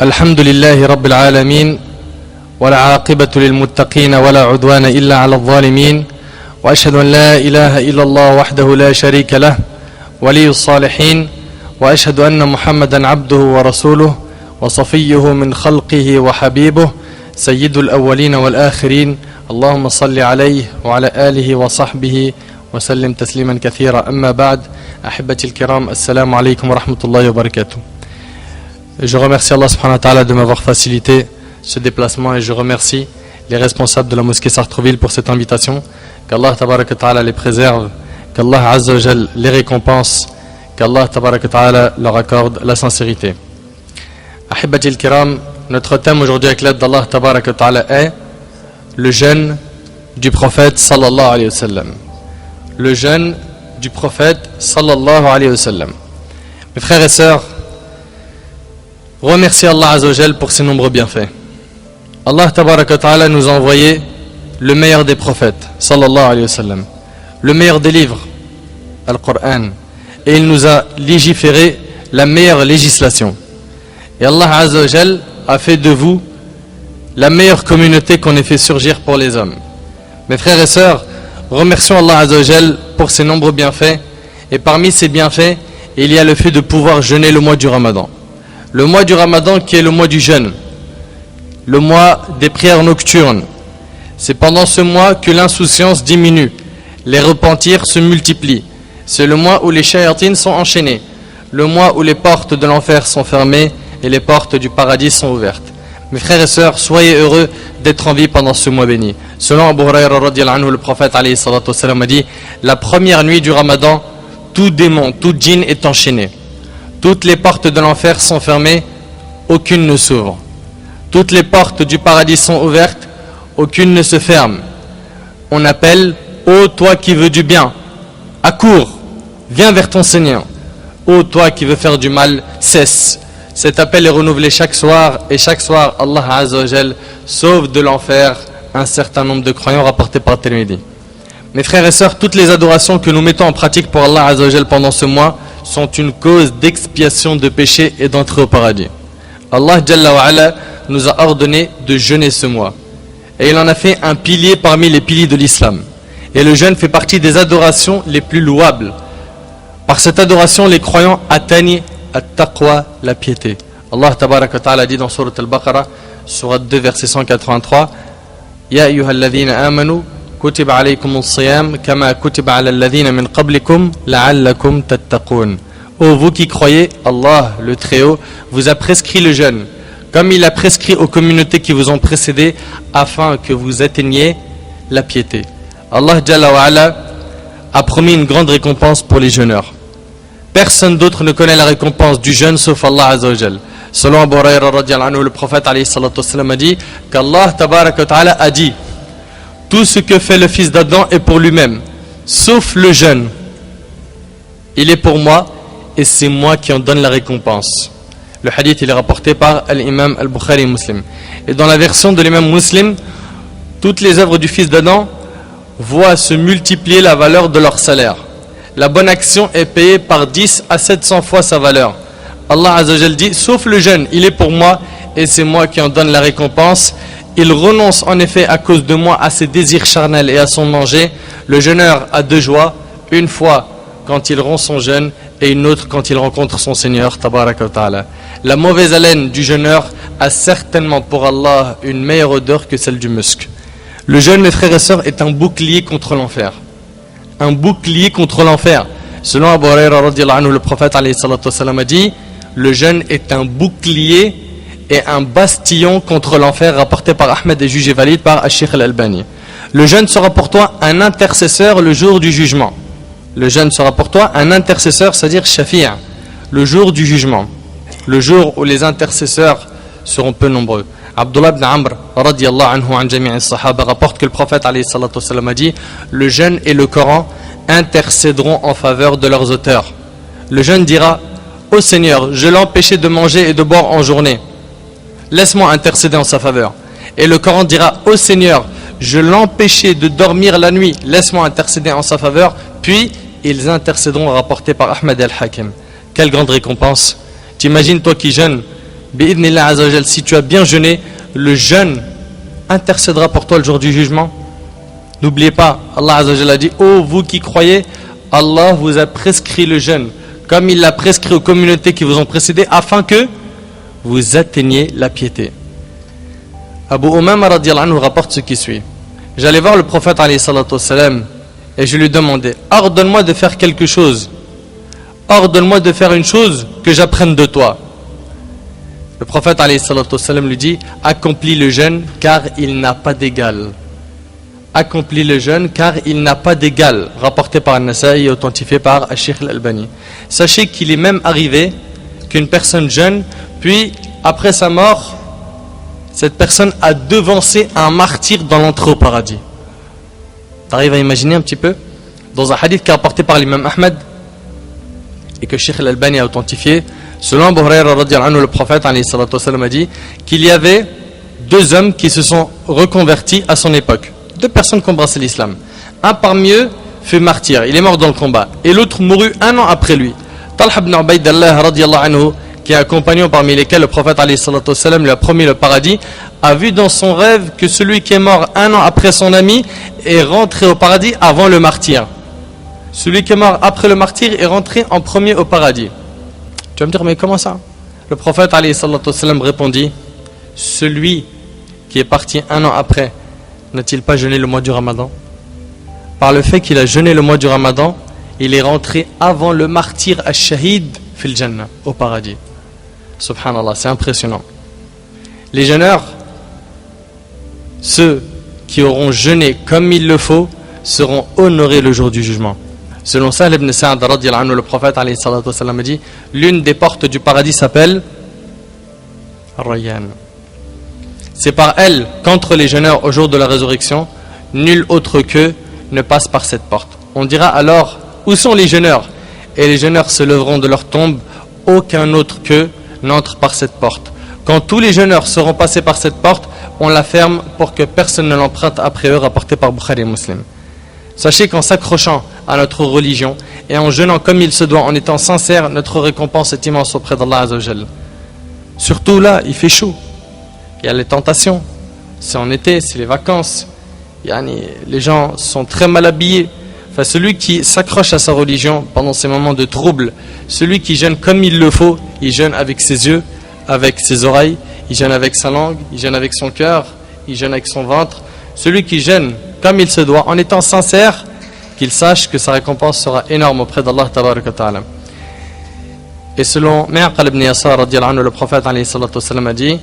الحمد لله رب العالمين والعاقبة للمتقين ولا عدوان إلا على الظالمين وأشهد أن لا إله إلا الله وحده لا شريك له ولي الصالحين وأشهد أن محمدا عبده ورسوله وصفيه من خلقه وحبيبه سيد الأولين والآخرين اللهم صل عليه وعلى آله وصحبه وسلم تسليما كثيرا أما بعد أحبتي الكرام السلام عليكم ورحمة الله وبركاته. Je remercie Allah subhanahu wa ta'ala de m'avoir facilité ce déplacement et je remercie les responsables de la mosquée Sartreville pour cette invitation. Qu'Allah tabaraka ta'ala les préserve, qu'Allah azza wa jal les récompense, qu'Allah tabaraka ta'ala leur accorde la sincérité. Ahibati al-kiram, notre thème aujourd'hui avec l'aide d'Allah tabaraka ta'ala est le jeûne du prophète sallallahu alayhi wa sallam. Le jeûne du prophète sallallahu alayhi wa sallam. Mes frères et sœurs, remerciez Allah azza wa jal pour ses nombreux bienfaits. Allah tabaraka ta'ala nous a envoyé le meilleur des prophètes sallallahu alayhi wa sallam, le meilleur des livres, Al-Qur'an, et il nous a légiféré la meilleure législation. Et Allah azza wa jal a fait de vous la meilleure communauté qu'on ait fait surgir pour les hommes. Mes frères et sœurs, remercions Allah azza wa jal pour ses nombreux bienfaits, et parmi ces bienfaits, il y a le fait de pouvoir jeûner le mois du Ramadan. Le mois du Ramadan qui est le mois du jeûne, le mois des prières nocturnes. C'est pendant ce mois que l'insouciance diminue, les repentirs se multiplient. C'est le mois où les shayatines sont enchaînés, le mois où les portes de l'enfer sont fermées et les portes du paradis sont ouvertes. Mes frères et sœurs, soyez heureux d'être en vie pendant ce mois béni. Selon Abu Hurayra radiyallahu anhu, le prophète alayhi salatu wassalam a dit: la première nuit du Ramadan, tout démon, tout djinn est enchaîné. Toutes les portes de l'enfer sont fermées, aucune ne s'ouvre. Toutes les portes du paradis sont ouvertes, aucune ne se ferme. On appelle: ô toi qui veux du bien, accours, viens vers ton Seigneur. Ô toi qui veux faire du mal, cesse. Cet appel est renouvelé chaque soir, et chaque soir, Allah azza wa jal sauve de l'enfer un certain nombre de croyants rapportés par Tirmidhi. Mes frères et sœurs, toutes les adorations que nous mettons en pratique pour Allah azza wa jal pendant ce mois sont une cause d'expiation de péché et d'entrée au paradis. Allah Jalla wa Ala nous a ordonné de jeûner ce mois. Et il en a fait un pilier parmi les piliers de l'islam. Et le jeûne fait partie des adorations les plus louables. Par cette adoration, les croyants atteignent at-taqwa, la piété. Allah tabaraka wa ta'ala dit dans Surat al-Baqarah, Surat 2, verset 183, Ya ayyuhalladhina amanu كتب عليكم الصيام كما كتب على الذين من قبلكم لعلكم تتقون. Ô vous qui croyez, Allah, le Très-Haut, vous a prescrit le jeûne, comme il a prescrit aux communautés qui vous ont précédé, afin que vous atteigniez la piété. Allah Jalla wa Ala a promis une grande récompense pour les jeûneurs. Personne d'autre ne connaît la récompense du jeûne sauf Allah Azza wa Jal. Selon Abu Hurayra radiyallahu anhu, le prophète alayhi salatu wassalam a dit qu'Allah tabaraka wa ta'ala a dit: tout ce que fait le fils d'Adam est pour lui-même, sauf le jeûne. Il est pour moi, et c'est moi qui en donne la récompense. Le hadith il est rapporté par l'imam al-Bukhari Muslim. Et dans la version de l'imam Muslim, toutes les œuvres du fils d'Adam voient se multiplier la valeur de leur salaire. La bonne action est payée par 10 à 700 fois sa valeur. Allah Azza wa Jal dit: sauf le jeûne, il est pour moi, et c'est moi qui en donne la récompense. Il renonce en effet à cause de moi à ses désirs charnels et à son manger. Le jeûneur a deux joies, une fois quand il rompt son jeûne et une autre quand il rencontre son Seigneur tabaraka wa ta'ala. La mauvaise haleine du jeûneur a certainement pour Allah une meilleure odeur que celle du musc. Le jeûne, mes frères et sœurs, est un bouclier contre l'enfer. Un bouclier contre l'enfer. Selon Abu Hurayra radiyallahu anhu, le prophète alayhi salatu wassalam a dit: le jeûne est un bouclier et un bastillon contre l'enfer, rapporté par Ahmed et jugé valide par Al-Sheikh Al-Albani. Le jeûne sera pour toi un intercesseur le jour du jugement. Le jeûne sera pour toi un intercesseur, c'est-à-dire shafi'a, le jour du jugement. Le jour où les intercesseurs seront peu nombreux. Abdullah ibn Amr radiyallahu anhu an jami' as-sahaba rapporte que le prophète alayhi salatu wassalam a dit: le jeûne et le Coran intercéderont en faveur de leurs auteurs. Le jeûne dira: ô Seigneur, je l'ai empêché de manger et de boire en journée, laisse-moi intercéder en sa faveur. Et le Coran dira: ô Seigneur, je l'empêchais de dormir la nuit, laisse-moi intercéder en sa faveur. Puis ils intercéderont, rapporté par Ahmed al-Hakim. Quelle grande récompense! T'imagines toi qui jeûnes bi'idhnillah azza wa jal, si tu as bien jeûné, le jeûne intercédera pour toi le jour du jugement. N'oubliez pas, Allah azza wa jal a dit, oh vous qui croyez, Allah vous a prescrit le jeûne, comme il l'a prescrit aux communautés qui vous ont précédé, afin que vous atteigniez la piété. Abu Umama radiyallahu anhu rapporte ce qui suit. J'allais voir le prophète alayhi salatu wassalam, et je lui demandais, ordonne-moi de faire quelque chose. Ordonne-moi de faire une chose que j'apprenne de toi. Le prophète alayhi salatu wassalam lui dit, accomplis le jeûne car il n'a pas d'égal. Accomplis le jeûne car il n'a pas d'égal. Rapporté par An-Nasa'i et authentifié par Al-Sheikh Al-Albani. Sachez qu'il est même arrivé qu'une personne jeûne, puis après sa mort, cette personne a devancé un martyr dans l'entrée au paradis. T'arrives à imaginer un petit peu? Dans un hadith qui est rapporté par l'imam Ahmed et que Sheikh Al-Albani a authentifié, selon Abu Hurayra radiyallahu anhu, le prophète alayhi salatu wassalam a dit qu'il y avait deux hommes qui se sont reconvertis à son époque. Deux personnes qui ont embrassé l'islam. Un parmi eux fut martyr, il est mort dans le combat, et l'autre mourut 1 an après lui. Talha ibn Ubaydallah radiyallahu anhu, qui est un compagnon parmi lesquels le prophète alayhi salatu wassalam lui a promis le paradis, a vu dans son rêve que celui qui est mort 1 an après son ami est rentré au paradis avant le martyr. Celui qui est mort après le martyr est rentré en premier au paradis. Tu vas me dire, mais comment ça? Le prophète alayhi salatu wassalam répondit, celui qui est parti 1 an après, n'a-t-il pas jeûné le mois du Ramadan? Par le fait qu'il a jeûné le mois du Ramadan, il est rentré avant le martyr ash-shahid fil jannah, au paradis. Subhanallah, c'est impressionnant. Les jeûneurs, ceux qui auront jeûné comme il le faut, seront honorés le jour du jugement. Selon Sahl ibn Sa'd radiyallahu anhu, le prophète alayhi salatu wassalam a dit, l'une des portes du paradis s'appelle Rayyan. C'est par elle qu'entre les jeûneurs au jour de la résurrection, nul autre qu'eux ne passe par cette porte. On dira alors, où sont les jeûneurs? Et les jeûneurs se leveront de leur tombe, aucun autre qu'eux n'entre par cette porte. Quand tous les jeûneurs seront passés par cette porte, on la ferme pour que personne ne l'emprunte après eux, rapporté par Bukhari et Muslim. Sachez qu'en s'accrochant à notre religion et en jeûnant comme il se doit, en étant sincère, notre récompense est immense auprès d'Allah Azza wa Jal. Surtout là, il fait chaud. Il y a les tentations. C'est en été, c'est les vacances. Les gens sont très mal habillés. Enfin, celui qui s'accroche à sa religion pendant ces moments de trouble, celui qui jeûne comme il le faut, il jeûne avec ses yeux, avec ses oreilles, il jeûne avec sa langue, il jeûne avec son cœur, il jeûne avec son ventre. Celui qui jeûne comme il se doit, en étant sincère, qu'il sache que sa récompense sera énorme auprès d'Allah tabaraka ta'ala. Et selon Mu'aqil ibn Yasar radiyallahu anhu, le prophète alayhi salatu wassalam a dit,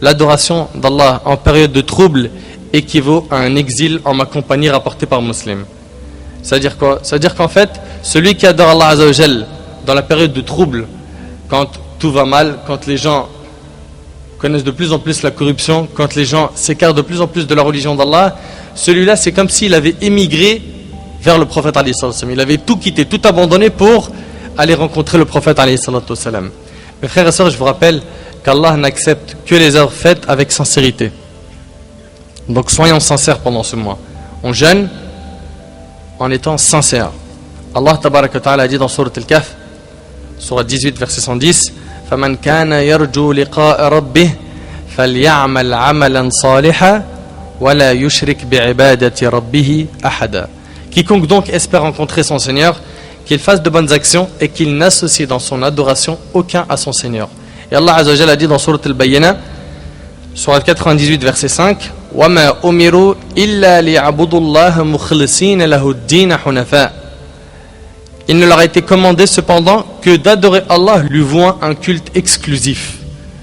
l'adoration d'Allah en période de trouble équivaut à un exil en ma compagnie, rapporté par Muslim. C'est-à-dire quoi? C'est-à-dire qu'en fait, celui qui adore Allah Azza wa Jal dans la période de trouble, quand tout va mal, quand les gens connaissent de plus en plus la corruption, quand les gens s'écartent de plus en plus de la religion d'Allah, celui-là c'est comme s'il avait émigré vers le prophète alayhi salatu wassalam. Il avait tout quitté, tout abandonné pour aller rencontrer le prophète alayhi salatu wassalam. Mes frères et sœurs, je vous rappelle qu'Allah n'accepte que les œuvres faites avec sincérité. Donc soyons sincères pendant ce mois. On jeûne en étant sincère. Allah tabaraka ta'ala a dit dans Sourate Al-Kahf, Sourate 18, verset 110, فَمَنْ كَانَ يَرْجُو لِقَاءَ رَبِّهِ فَلْيَعْمَلْ عَمَلًا صَالِحًا وَلَا يُشْرِكْ بِعِبَادَةِ رَبِّهِ أَحَدًا. Quiconque donc espère rencontrer son Seigneur, qu'il fasse de bonnes actions et qu'il n'associe dans son adoration aucun à son Seigneur. Et Allah Azza wa Jalla a dit dans Sourate Al-Bayyinah, Sourate 98, verset 5, وَمَا أُمِرُوا إِلَّا لِيَعْبُدُوا اللَّهَ مُخْلِصِينَ لَهُ الدِّينَ حُنَفَاءَ. Il ne leur a été commandé cependant que d'adorer Allah lui vouant un culte exclusif.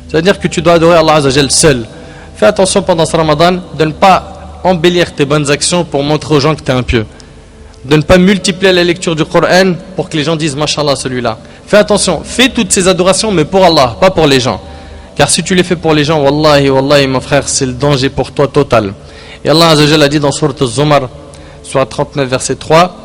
C'est-à-dire que tu dois adorer Allah Azza wa Jalla seul. Fais attention pendant ce Ramadan de ne pas embellir tes bonnes actions pour montrer aux gens que tu es impieux. De ne pas multiplier la lecture du Coran pour que les gens disent Mashallah celui-là. Fais attention, fais toutes ces adorations mais pour Allah, pas pour les gens. Car si tu les fais pour les gens, wallahi, wallahi mon frère, c'est le danger pour toi total. Et Allah Azza wa Jalla a dit dans Sourate Az-Zumar, Sourate 39, verset 3,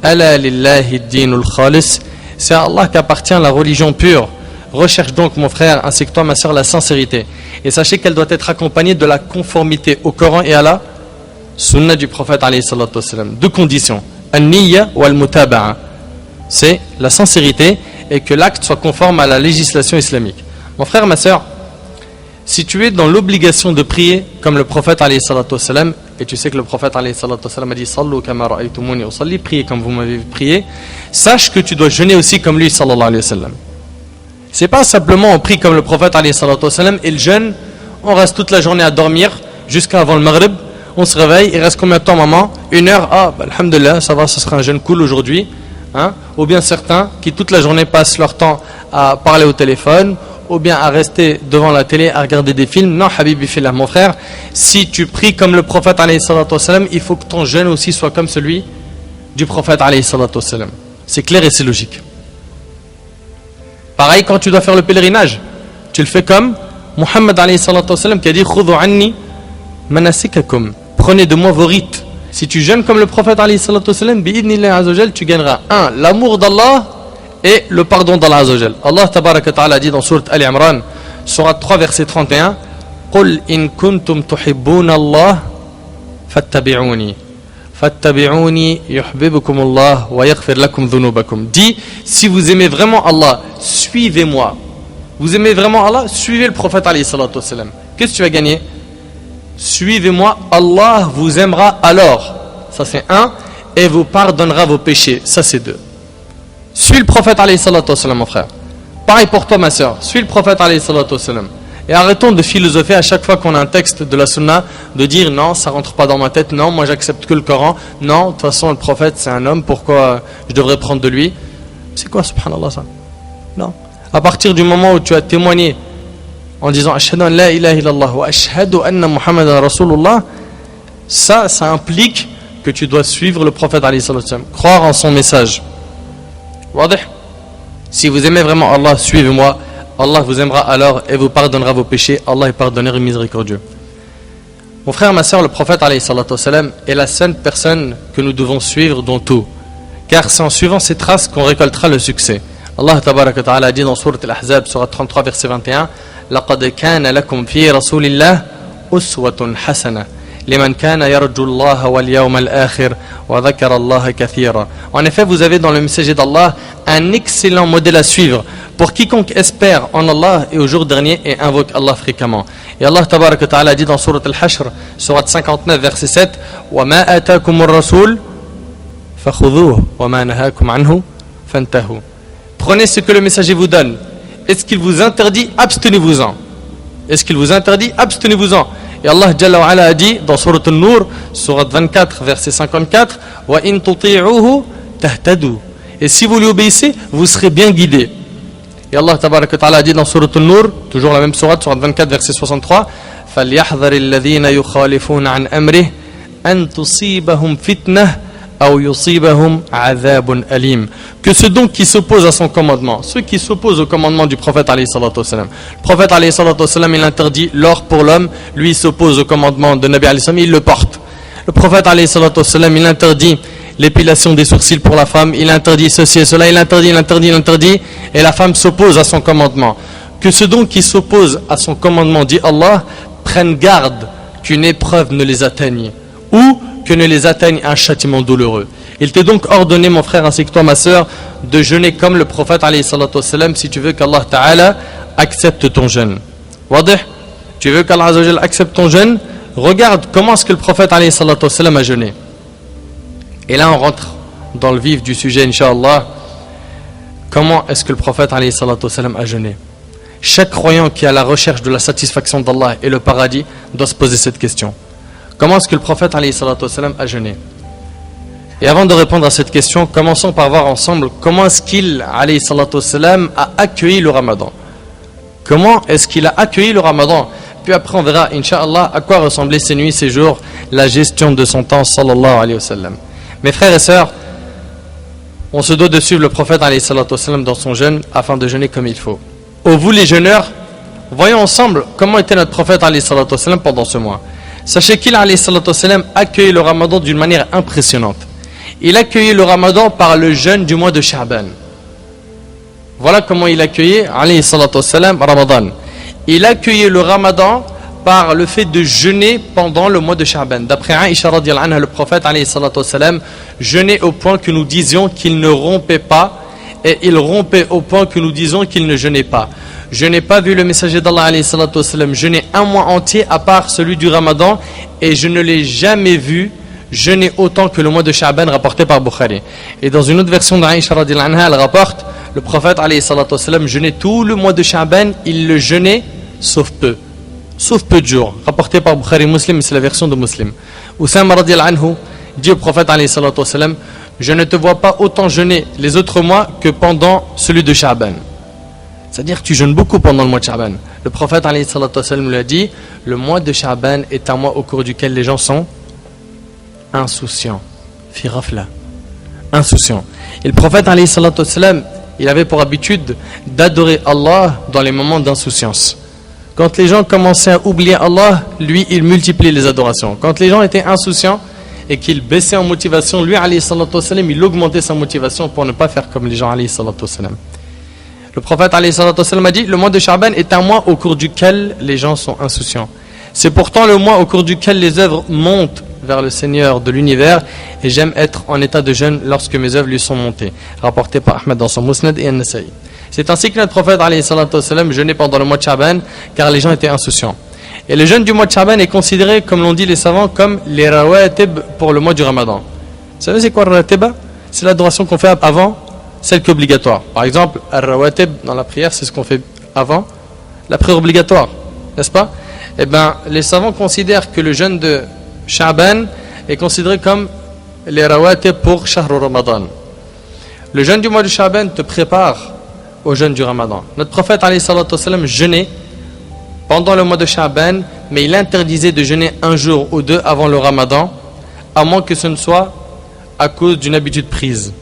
Ala lillahi dinul khalis, c'est à Allah qu'appartient la religion pure. Recherche donc mon frère, ainsi que toi ma soeur, la sincérité. Et sachez qu'elle doit être accompagnée de la conformité au Coran et à la Sunna du prophète alayhi salatu wassalam. Deux conditions, an-niyya wal mutaba'a. C'est la sincérité et que l'acte soit conforme à la législation islamique. Mon frère, ma soeur, si tu es dans l'obligation de prier comme le prophète alayhi salatu wassalam, et tu sais que le prophète alayhi salatu wassalam a dit Sallu kama ra'aytumuni usalli, priez comme vous m'avez prié, sache que tu dois jeûner aussi comme lui sallallahu alayhi wa sallam. C'est pas simplement on prie comme le prophète alayhi salatu wassalam et le jeûne, on reste toute la journée à dormir jusqu'à avant le maghrib, on se réveille, il reste combien de temps maman? 1 heure, ah bah, alhamdulillah, ça va, ce sera un jeûne cool aujourd'hui. Hein? Ou bien certains qui toute la journée passent leur temps à parler au téléphone, ou bien à rester devant la télé à regarder des films. Non, Habibi Fillah, mon frère, si tu pries comme le prophète alayhi salatu wassalam, il faut que ton jeûne aussi soit comme celui du prophète alayhi salatu wassalam. C'est clair et c'est logique. Pareil quand tu dois faire le pèlerinage, tu le fais comme Muhammad alayhi salatu wassalam qui a dit Khudhu anni manasikakum, prenez de moi vos rites. Si tu jeûnes comme le prophète alayhi salatu wassalam, bi'idnillah azawajal, tu gagneras l'amour d'Allah et le pardon d'Allah azawajal. Allah tabaraka ta'ala a dit dans sourate Ali Imran, sourate 3 verset 31, Qul in kuntum tuhibbuna Allah fattabi'uni fattabi'uni yuhibbukum Allah wa yaghfir lakum dhunubakum. Dis, si vous aimez vraiment Allah, suivez-moi. Vous aimez vraiment Allah, suivez le prophète alayhi salatu wassalam. Qu'est-ce que tu vas gagner? Suivez-moi, Allah vous aimera alors. Ça c'est 1. Et vous pardonnera vos péchés. Ça c'est 2. Suis le prophète alayhi salatu wassalam, mon frère. Pareil pour toi, ma soeur. Suis le prophète alayhi salatu wassalam. Et arrêtons de philosopher à chaque fois qu'on a un texte de la sunna, de dire non, ça rentre pas dans ma tête, non, moi j'accepte que le Coran, non, de toute façon le prophète c'est un homme, pourquoi je devrais prendre de lui? C'est quoi, subhanallah, ça? Non. À partir du moment où tu as témoigné en disant ashhadu an la ilaha illallah wa ashhadu anna muhammadan rasulullah, ça implique que tu dois suivre le prophète alayhi salatu wassalam, croire en son message. Wadih? Si vous aimez vraiment Allah, suivez-moi, Allah vous aimera alors et vous pardonnera vos péchés. Allah est pardonneur et miséricordieux. Mon frère, ma soeur, le prophète alayhi salatu wassalam est la seule personne que nous devons suivre dans tout, car c'est en suivant ses traces qu'on récoltera le succès. Allah tabaraka ta'ala a dit dans sourate Al-Ahzab, sourate 33 verset 21, لقد كان لكم في رسول الله أسوة حسنة لمن كان يرجو الله واليوم الآخر وذكر الله كثيرا. En effet, vous avez dans le messager d'Allah un excellent modèle à suivre pour quiconque espère en Allah et au jour dernier et invoque Allah fréquemment. Et Allah tabaraka ta'ala dit dans sourate Al-Hashr, sourate 59 verset 7, وما آتاكم الرسول فخذوه وما نهاكم عنه فانتهوا. Prenez ce que le messager vous donne. Est-ce qu'il vous interdit? Abstenez-vous-en. Est-ce qu'il vous interdit? Abstenez-vous-en. Et Allah Jalla wa Ala a dit dans Sourate An-Nur, Sourate 24, verset 54, wa in tuti'uhu tahtadu. Et si vous lui obéissez, vous serez bien guidés. Et Allah Tabaraka wa Ta'ala a dit dans Sourate An-Nur, toujours la même sourate, Sourate 24, verset 63, فَلْيَحْذَرِ الَّذِينَ يُخَالِفُونَ عَنْ أَمْرِهِ أَنْ تُصِيبَهُمْ فِتْنَةٌ أَوْ يُصِيبَهُمْ عَذَابٌ أَلِيمٌ. Que ceux donc qui s'opposent à son commandement, ceux qui s'opposent au commandement du prophète alayhi salatu wassalam. Le prophète alayhi salatu wassalam, il interdit l'or pour l'homme, lui il s'oppose au commandement de Nabi alayhi salam, il le porte. Le prophète alayhi salatu wassalam, il interdit l'épilation des sourcils pour la femme, il interdit ceci et cela, il interdit, et la femme s'oppose à son commandement. Que ceux donc qui s'opposent à son commandement, dit Allah, prennent garde qu'une épreuve ne les atteigne, ou que ne les atteigne un châtiment douloureux. Il t'est donc ordonné, mon frère, ainsi que toi, ma soeur, de jeûner comme le prophète alayhi salatu wassalam si tu veux qu'Allah Ta'ala accepte ton jeûne. Wadih? Tu veux qu'Allah Azzawajal accepte ton jeûne? Regarde comment est-ce que le prophète alayhi salatu wassalam a jeûné. Et là, on rentre dans le vif du sujet, Inch'Allah. Comment est-ce que le prophète alayhi salatu wassalam a jeûné? Chaque croyant qui est à la recherche de la satisfaction d'Allah et le paradis doit se poser cette question. Comment est-ce que le prophète alayhi salatu wassalam a jeûné? Et avant de répondre à cette question, commençons par voir ensemble comment est-ce qu'il, alayhi salatu wassalam, a accueilli le Ramadan. Comment est-ce qu'il a accueilli le Ramadan? Puis après on verra, Inch'Allah, à quoi ressemblaient ces nuits, ces jours, la gestion de son temps, sallallahu alayhi wa sallam. Mes frères et sœurs, on se doit de suivre le prophète alayhi salatu wassalam dans son jeûne afin de jeûner comme il faut. Ô vous les jeûneurs, voyons ensemble comment était notre prophète alayhi salatu wassalam pendant ce mois. Sachez qu'il alayhi salatu wassalam accueillit le Ramadan d'une manière impressionnante. Il accueillait le Ramadan par le jeûne du mois de Sha'ban. Voilà comment il accueillait, alayhi salatu wassalam, Ramadan. Il accueillait le Ramadan par le fait de jeûner pendant le mois de Sha'ban. D'après Aïcha radiyallahu anha, le prophète alayhi salatu wassalam jeûnait au point que nous disions qu'il ne rompait pas et il rompait au point que nous disons qu'il ne jeûnait pas. Je n'ai pas vu le messager d'Allah alayhi salatu wassalam jeûner un mois entier à part celui du Ramadan, et je ne l'ai jamais vu jeûner autant que le mois de Sha'ban rapporté par Bukhari. Et dans une autre version d'Aïcha radhiyallahu anha, elle rapporte le prophète alayhi salatu wassalam jeûnait tout le mois de Sha'ban, il le jeûnait sauf peu de jours, rapporté par Bukhari Muslim, c'est la version de Muslim. Oussama radhiyallahu anhu dit au prophète alayhi salatu wassalam, je ne te vois pas autant jeûner les autres mois que pendant celui de Sha'ban. C'est-à-dire que tu jeûnes beaucoup pendant le mois de Sha'ban. Le prophète alayhi salatu wassalam lui a dit, le mois de Sha'ban est un mois au cours duquel les gens sont insouciants. Fi ghafla. Insouciants. Et le prophète alayhi salatu wassalam, il avait pour habitude d'adorer Allah dans les moments d'insouciance. Quand les gens commençaient à oublier Allah, lui, il multipliait les adorations. Quand les gens étaient insouciants et qu'ils baissaient en motivation, lui, alayhi salatu wassalam, il augmentait sa motivation pour ne pas faire comme les gens, alayhi salatu wassalam. Le prophète alayhi salatu wassalam a dit, le mois de Sha'ban est un mois au cours duquel les gens sont insouciants. C'est pourtant le mois au cours duquel les œuvres montent vers le Seigneur de l'univers, et j'aime être en état de jeûne lorsque mes œuvres lui sont montées. Rapporté par Ahmed dans son Musnad et An-Nasa'i. C'est ainsi que notre prophète alayhi salatu wassalam jeûnait pendant le mois de Sha'ban, car les gens étaient insouciants. Et le jeûne du mois de Sha'ban est considéré, comme l'ont dit les savants, comme les rawatib pour le mois du Ramadan. Vous savez c'est quoi le rawatib? C'est l'adoration qu'on fait avant celle qui est obligatoire. Par exemple, al-rawatib dans la prière, c'est ce qu'on fait avant la prière obligatoire, n'est-ce pas? Eh bien, les savants considèrent que le jeûne de Sha'ban est considéré comme les rawatib pour Shahr Ramadan. Le jeûne du mois de Sha'ban te prépare au jeûne du Ramadan. Notre prophète alayhi salatu wassalam jeûnait pendant le mois de Sha'ban, mais il interdisait de jeûner un jour ou deux avant le Ramadan, à moins que ce ne soit à cause d'une habitude prise.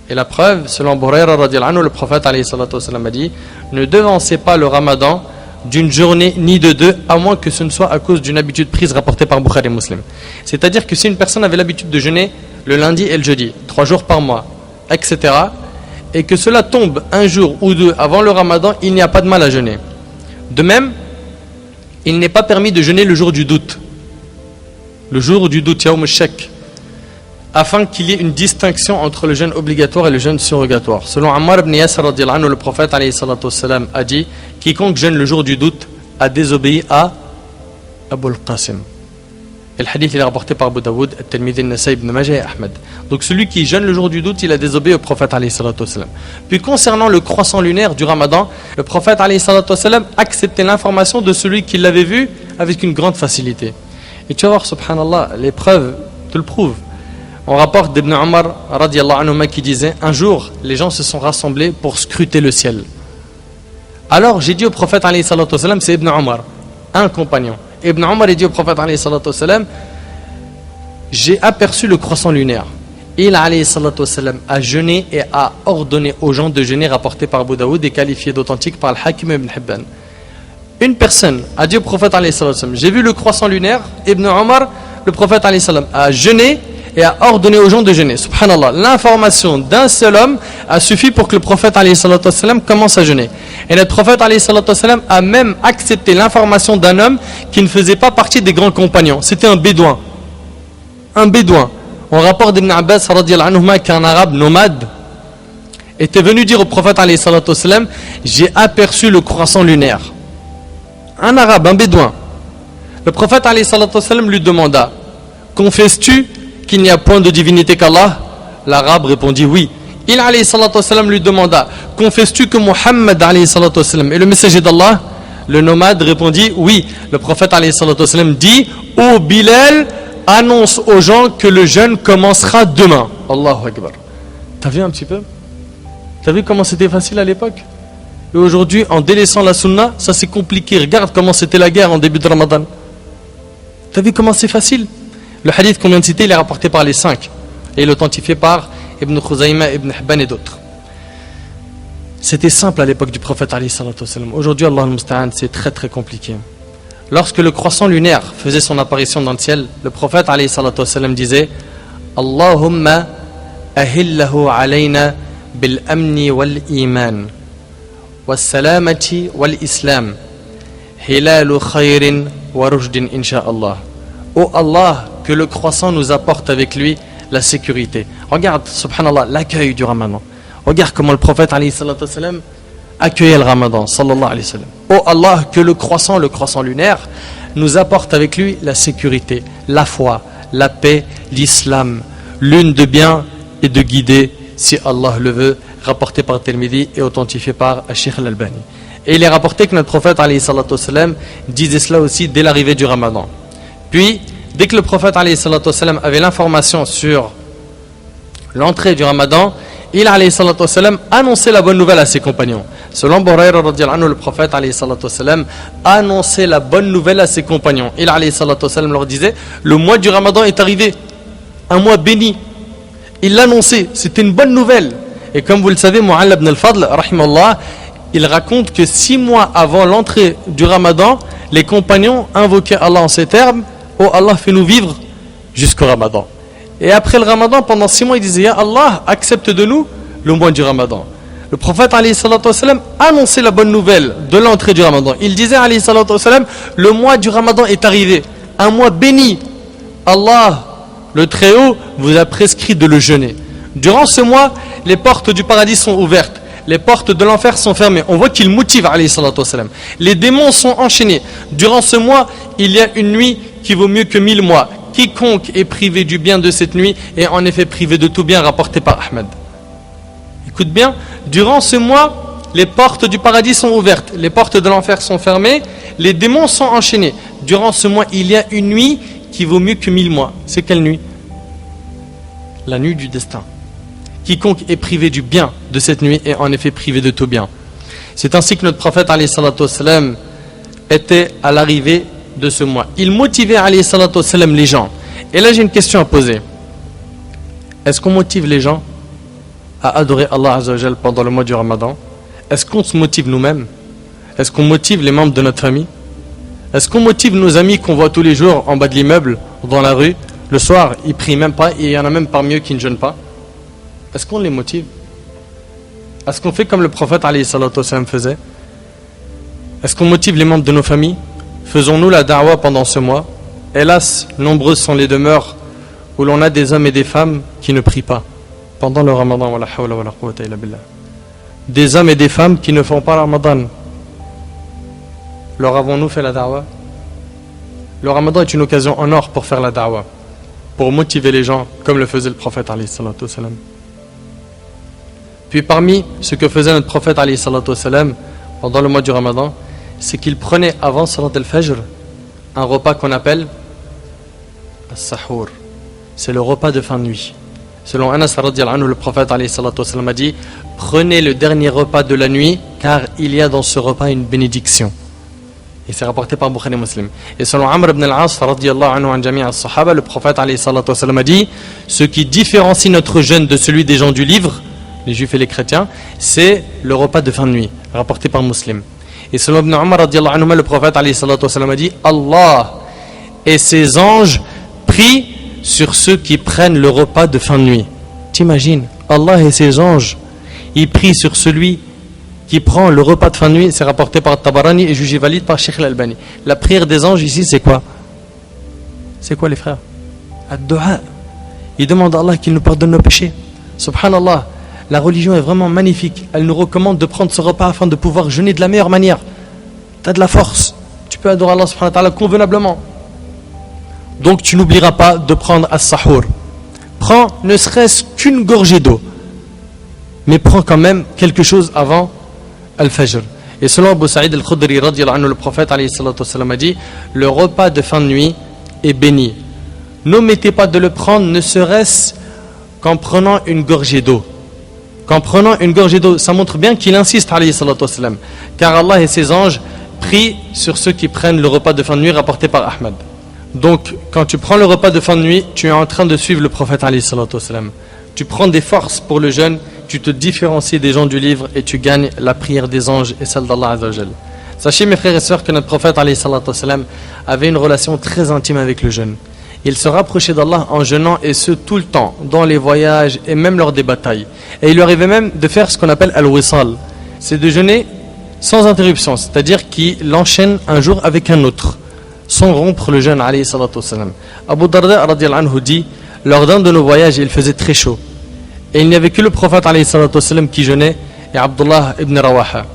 Et la preuve, selon Burayra radhiyallahu anhu, le prophète alayhi salatu wassalam a dit, ne devancez pas le Ramadan d'une journée ni de deux, à moins que ce ne soit à cause d'une habitude prise rapportée par Bukhari Muslim. C'est-à-dire que si une personne avait l'habitude de jeûner le lundi et le jeudi, 3 jours par mois, etc., et que cela tombe un jour ou deux avant le Ramadan, il n'y a pas de mal à jeûner. De même, il n'est pas permis de jeûner le jour du doute. Le jour du doute, Yawm al-Shak, afin qu'il y ait une distinction entre le jeûne obligatoire et le jeûne surrogatoire. Selon Ammar ibn Yasir radhiyallahu anhu, le prophète alayhi salatu wassalam a dit, quiconque jeûne le jour du doute a désobéi à Abu al-Qasim. Et le hadith il est rapporté par Abu Dawood, At-Tirmidhi, An-Nasa'i, Ibn Majah et Ahmed. Donc celui qui jeûne le jour du doute, il a désobéi au prophète alayhi salatu wassalam. Puis concernant le croissant lunaire du Ramadan, le prophète alayhi salatu wassalam acceptait l'information de celui qui l'avait vu avec une grande facilité. Et tu vas voir, subhanallah, les preuves te le prouvent. On rapporte d'Ibn Omar radhiyallahu anhu qui disait, un jour, les gens se sont rassemblés pour scruter le ciel. Alors j'ai dit au prophète alayhi salatu wassalam, c'est Ibn Omar, un compagnon. Ibn Omar a dit au prophète alayhi salatu wassalam, j'ai aperçu le croissant lunaire. Il alayhi salatu wassalam a jeûné et a ordonné aux gens de jeûner, rapporté par Abu Daoud et qualifié d'authentique par Al-Hakim ibn Hibban. Une personne a dit au prophète alayhi salatu wassalam, j'ai vu le croissant lunaire. Ibn Omar, le prophète alayhi salam, a jeûné et a ordonné aux gens de jeûner. Subhanallah, l'information d'un seul homme a suffi pour que le prophète alayhi salatu wassalam commence à jeûner. Et notre prophète alayhi salatu wassalam a même accepté l'information d'un homme qui ne faisait pas partie des grands compagnons. C'était un bédouin. Un bédouin. On rapporte d'Ibn Abbas radhiyallahu anhuma qu'un arabe nomade était venu dire au prophète alayhi salatu wassalam, j'ai aperçu le croissant lunaire. Un arabe, un bédouin. Le prophète alayhi salatu wassalam lui demanda, confesses-tu qu'il n'y a point de divinité qu'Allah? L'arabe répondit oui. Il alayhi salatu wassalam lui demanda, confesses-tu que Muhammad alayhi salatu wassalam est le messager d'Allah? Le nomade répondit oui. Le prophète alayhi salatu wassalam dit, ô Bilal, annonce aux gens que le jeûne commencera demain. Allahu Akbar. T'as vu un petit peu? T'as vu comment c'était facile à l'époque? Et aujourd'hui, en délaissant la sunna, ça c'est compliqué. Regarde comment c'était la guerre en début de Ramadan. T'as vu comment c'est facile? Le hadith qu'on vient de citer, il est rapporté par les 5 et il est authentifié par Ibn Khuzayma, Ibn Hibban et d'autres. C'était simple à l'époque du prophète alayhi salatu wassalam. Aujourd'hui, Allah al-Musta'an, c'est très très compliqué. Lorsque le croissant lunaire faisait son apparition dans le ciel, le prophète alayhi salatu wassalam disait, Allahumma ahillahu alayna bil amni wal iman wal salamati wal islam hilalu khayrin wa rujdin insha'Allah. Oh Allah, que le croissant nous apporte avec lui la sécurité. Regarde, subhanallah, l'accueil du Ramadan. Regarde comment le prophète alayhi salatu wassalam accueillait le ramadan, sallallahu alayhi wa sallam. Oh Allah, que le croissant lunaire, nous apporte avec lui la sécurité, la foi, la paix, l'islam, l'une de bien et de guider, si Allah le veut, rapporté par Tirmidhi et authentifié par Cheikh Al-Albani. Et il est rapporté que notre prophète alayhi salatu wassalam disait cela aussi dès l'arrivée du ramadan. Puis, dès que le prophète alayhi salatu wassalam avait l'information sur l'entrée du ramadan, il alayhi salatu wassalam annonçait la bonne nouvelle à ses compagnons. Selon Burayra radiyallahu anhu, le prophète alayhi salatu wassalam annonçait la bonne nouvelle à ses compagnons. Il alayhi salatu wassalam leur disait: le mois du ramadan est arrivé, un mois béni. Il l'annonçait, c'était une bonne nouvelle. Et comme vous le savez, Mu'alla ibn al-Fadl, rahimallah, il raconte que 6 mois avant l'entrée du ramadan, les compagnons invoquaient Allah en ces termes: oh Allah, fais-nous vivre jusqu'au ramadan. Et après le ramadan, pendant 6 mois, il disait: ya Allah, accepte de nous le mois du ramadan. Le prophète alayhi salatu wassalam annonçait la bonne nouvelle de l'entrée du ramadan. Il disait alayhi salatu wassalam: le mois du ramadan est arrivé, un mois béni. Allah, le Très-Haut, vous a prescrit de le jeûner. Durant ce mois, les portes du paradis sont ouvertes, les portes de l'enfer sont fermées. On voit qu'il motive alayhi salatu wassalam. Les démons sont enchaînés. Durant ce mois, il y a une nuit qui vaut mieux que 1000 mois. Quiconque est privé du bien de cette nuit est en effet privé de tout bien, rapporté par Ahmed. Écoute bien, durant ce mois, les portes du paradis sont ouvertes, les portes de l'enfer sont fermées, les démons sont enchaînés. Durant ce mois, il y a une nuit qui vaut mieux que 1000 mois. C'est quelle nuit? La nuit du destin. Quiconque est privé du bien de cette nuit est en effet privé de tout bien. C'est ainsi que notre prophète alayhi salatu wassalam était à l'arrivée de ce mois. Il motivait alayhi salatu wassalam les gens. Et là j'ai une question à poser. Est-ce qu'on motive les gens à adorer Allah Azza wa Jal pendant le mois du Ramadan? Est-ce qu'on se motive nous-mêmes? Est-ce qu'on motive les membres de notre famille? Est-ce qu'on motive nos amis qu'on voit tous les jours en bas de l'immeuble ou dans la rue? Le soir, ils prient même pas et il y en a même parmi eux qui ne jeûnent pas. Est-ce qu'on les motive? Est-ce qu'on fait comme le prophète alayhi salatu wassalam faisait? Est-ce qu'on motive les membres de nos familles? Faisons-nous la da'wa pendant ce mois? Hélas, nombreuses sont les demeures où l'on a des hommes et des femmes qui ne prient pas pendant le Ramadan. Wa la hawla wa la quwwata illa billah. Des hommes et des femmes qui ne font pas le Ramadan. Leur avons-nous fait la da'wa? Le Ramadan est une occasion en or pour faire la da'wa, pour motiver les gens comme le faisait le prophète alayhi salatu wassalam. Puis parmi ce que faisait notre prophète alayhi salatu wassalam pendant le mois du Ramadan, c'est qu'il prenait avant salat al-fajr un repas qu'on appelle as-sahur. C'est le repas de fin de nuit. Selon Anas radiyallahu anhu, le prophète alayhi salatu wassalam a dit: prenez le dernier repas de la nuit car il y a dans ce repas une bénédiction. Et c'est rapporté par Bukhari Muslim. Et selon Amr ibn al-As radiyallahu anhu an jami' as-sahaba, le prophète alayhi salatu wassalam a dit: ce qui différencie notre jeûne de celui des gens du livre, les juifs et les chrétiens, c'est le repas de fin de nuit, rapporté par Muslim. Et selon Ibn Umar radiyallahu anhu, le prophète alayhi salatu wassalam a dit: Allah et ses anges prient sur ceux qui prennent le repas de fin de nuit. T'imagines, Allah et ses anges, ils prient sur celui qui prend le repas de fin de nuit. C'est rapporté par Tabarani et jugé valide par Cheikh Al-Albani. La prière des anges ici, c'est quoi? C'est quoi les frères? Ad-du'a. Ils demandent à Allah qu'il nous pardonne nos péchés. Subhanallah, la religion est vraiment magnifique. Elle nous recommande de prendre ce repas afin de pouvoir jeûner de la meilleure manière. Tu as de la force, tu peux adorer Allah subhanahu wa ta'ala convenablement. Donc tu n'oublieras pas de prendre as-sahur. Prends ne serait-ce qu'une gorgée d'eau, mais prends quand même quelque chose avant al-fajr. Et selon Abu Sa'id al-Khudri radiyallahu anhu, le prophète alayhi salatu wassalam a dit: le repas de fin de nuit est béni. N'omettez pas de le prendre, ne serait-ce qu'en prenant une gorgée d'eau. Qu'en prenant une gorgée d'eau, ça montre bien qu'il insiste alayhi salatu wassalam, car Allah et ses anges prient sur ceux qui prennent le repas de fin de nuit, rapporté par Ahmed. Donc quand tu prends le repas de fin de nuit, tu es en train de suivre le prophète alayhi salatu wassalam. Tu prends des forces pour le jeûne, tu te différencies des gens du livre et tu gagnes la prière des anges et celle d'Allah Azza wa Jal. Sachez mes frères et sœurs que notre prophète alayhi salatu wassalam avait une relation très intime avec le jeûne. Il se rapprochait d'Allah en jeûnant, et ce tout le temps, dans les voyages et même lors des batailles. Et il lui arrivait même de faire ce qu'on appelle al-wisal. C'est de jeûner sans interruption, c'est-à-dire qu'il enchaîne un jour avec un autre, sans rompre le jeûne alayhi salatu wassalam. Abu Darda radiyallahu anhu dit: lors d'un de nos voyages, il faisait très chaud. Et il n'y avait que le prophète alayhi salatu wassalam qui jeûnait et Abdullah ibn Rawaha.